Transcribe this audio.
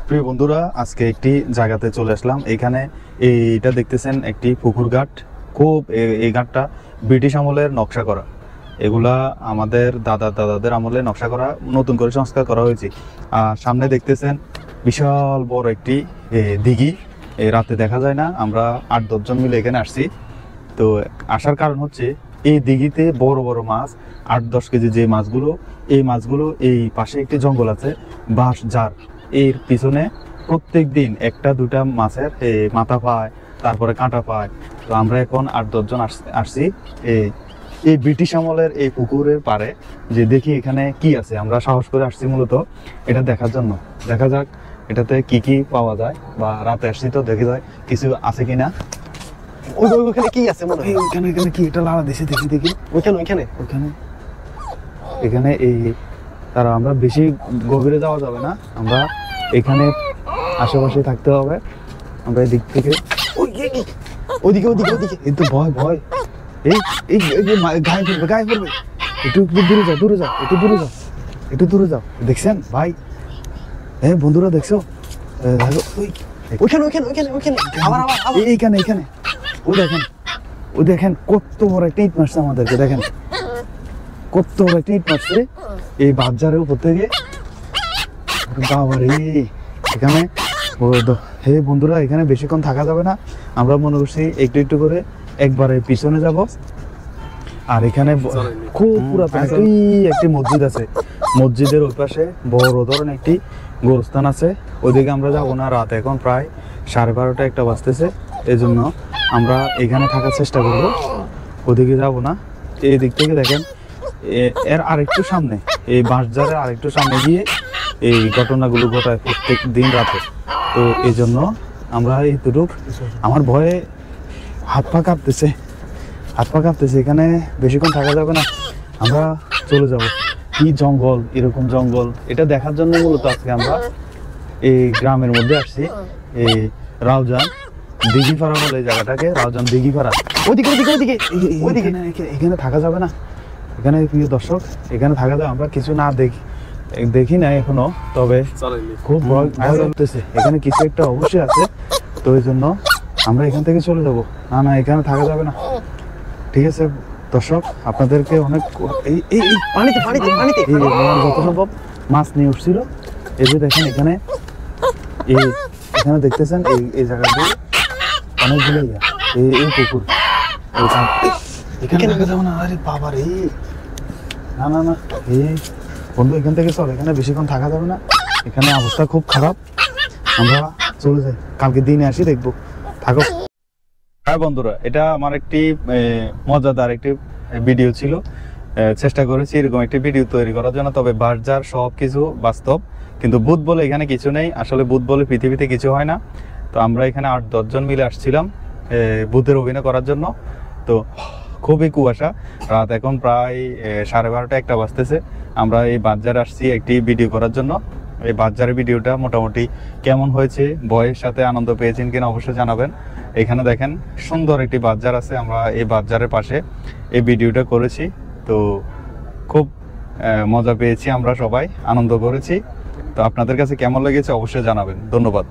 প্রিয় বন্ধুরা, আজকে একটি জায়গাতে চলে আসলাম। এখানে এইটা দেখতেছেন একটি পুকুর ঘাট। খুব এই ঘাটটা ব্রিটিশ আমলের নকশা করা। এগুলা আমাদের দাদাদের আমলে নকশা করা, নতুন করে সংস্কার করা হয়েছে। আর সামনে দেখতেছেন বিশাল বড় একটি দিঘি। রাতে দেখা যায় না। আমরা 8-10 জন মিলে এখানে আসছি। তো আসার কারণ হচ্ছে এই দিঘিতে বড় বড় মাছ, 8-10 কেজি যে মাছগুলো, এই মাছগুলো এই পাশে একটি জঙ্গল আছে, বাঁশ ঝাড়, এর পিছনে প্রত্যেক দিন 1-2টা মাছের মাথা পায়, তারপরে কাঁটা পায়। তো আমরা এখন 8-10 জন আসছি এই ব্রিটিশ আমলের এই পুকুরের পাড়ে, যে দেখি এখানে কি আছে। আমরা সাহস করে আসছি মূলত এটা দেখার জন্য। দেখা যাক এটাতে কি কি পাওয়া যায়, বা রাতে আসছি তো দেখে যায় কিছু আছে কিনা। ওইখানে কি আছে মনে হয়? ওইখানে কি এটা লাড়া দিছে, দেখি এখানে এই তারা আমরা বেশি গভীরে যাওয়া যাবে না, আমরা এখানে আশেপাশে থাকতে হবে। আমরা এদিক থেকে ওদিকে এই তো ভয় এই গায়ে পড়বে। একটু দূরে যাও, একটু দূরে যাও। দেখছেন ভাই? হ্যাঁ বন্ধুরা, দেখছো? এইখানে ওই দেখেন কত বড় একটা ইট মারছে আমাদেরকে। দেখেন কত বড় একটা ইট মারছে এই বাজারের উপর থেকে। বাবারে, এখানে হে বন্ধুরা, এখানে বেশিক্ষণ থাকা যাবে না। আমরা মনে করছি একটু করে একবারে পিছনে যাব। আর এখানে খুব পুরাতন একটি মসজিদ আছে। মসজিদের ওই পাশে বড় ধরনের একটি গোরস্থান আছে। ওইদিকে আমরা যাবো না, রাত এখন প্রায় 12:30-1টা বাজতেছে। এই জন্য আমরা এখানে থাকার চেষ্টা করবো, ওদিকে যাব না। এই দিক থেকে দেখেন এর আরেকটু সামনে, এই বাঁশঝাড়ের আরেকটু সামনে গিয়ে এই ঘটনাগুলো ঘটায় প্রত্যেক দিন রাতে। তো এই জন্য আমরা এইটুক, আমার ভয়ে হাত পা কাঁপতেছে। এখানে বেশিক্ষণ থাকা যাবে না, আমরা চলে যাব। কি জঙ্গল, এরকম জঙ্গল, এটা দেখার জন্য মূলত আজকে আমরা এই গ্রামের মধ্যে আসছি। এই রাউজান দিঘিপাড়া বলে এই জায়গাটাকে, রাউজান দিঘিপাড়া। ওইদিকে এখানে থাকা যাবে না। এখানে প্রিয় দর্শক, এখানে থাকা যাবে, আমরা কিছু না দেখি না এখনো, তবে খুব ভয় লাগতেছে। এখানে কিছু একটা অবশ্যই আছে। তো এই জন্য আমরা এখান থেকে চলে যাবো। না, এখানে থাকা যাবে না। ঠিক আছে দর্শক, আপনাদেরকে অনেক পানিতে যত সম্ভব মাছ নিয়ে উঠছিল। এই যে দেখেন এখানে দেখতেছেন এই জায়গাটি অনেকগুলো এই পুকুর। এখানে থাকা যাবে না। আরে বাবা রে, না এই বন্ধু, এখান থেকে চল, এখানে বেশিক্ষণ থাকা যাবে না। এখানে অবস্থা খুব খারাপ। আমরা চলে যাই, কালকে দিনে আসি, দেখবো। থাকো। হ্যাঁ বন্ধুরা, এটা আমার একটি মজাদার একটি ভিডিও ছিল। চেষ্টা করেছি এরকম একটি ভিডিও তৈরি করার জন্য, তবে বাজার সব কিছু বাস্তব, কিন্তু ভূত বলে এখানে কিছু নেই। আসলে ভূত বলে পৃথিবীতে কিছু হয় না। তো আমরা এখানে 8-10 জন মিলে আসছিলাম ভূতের অভিনয় করার জন্য। তো খুবই কুয়াশা, রাত এখন প্রায় 12:30-1টা বাজতেছে। আমরা এই বাজারে আসছি একটি ভিডিও করার জন্য। এই বাজারের ভিডিওটা মোটামুটি কেমন হয়েছে, ভয়ের সাথে আনন্দ পেয়েছেন কিনা অবশ্যই জানাবেন। এখানে দেখেন সুন্দর একটি বাজার আছে, আমরা এই বাজারের পাশে এই ভিডিওটা করেছি। তো খুব মজা পেয়েছি, আমরা সবাই আনন্দ করেছি। তো আপনাদের কাছে কেমন লেগেছে অবশ্যই জানাবেন। ধন্যবাদ।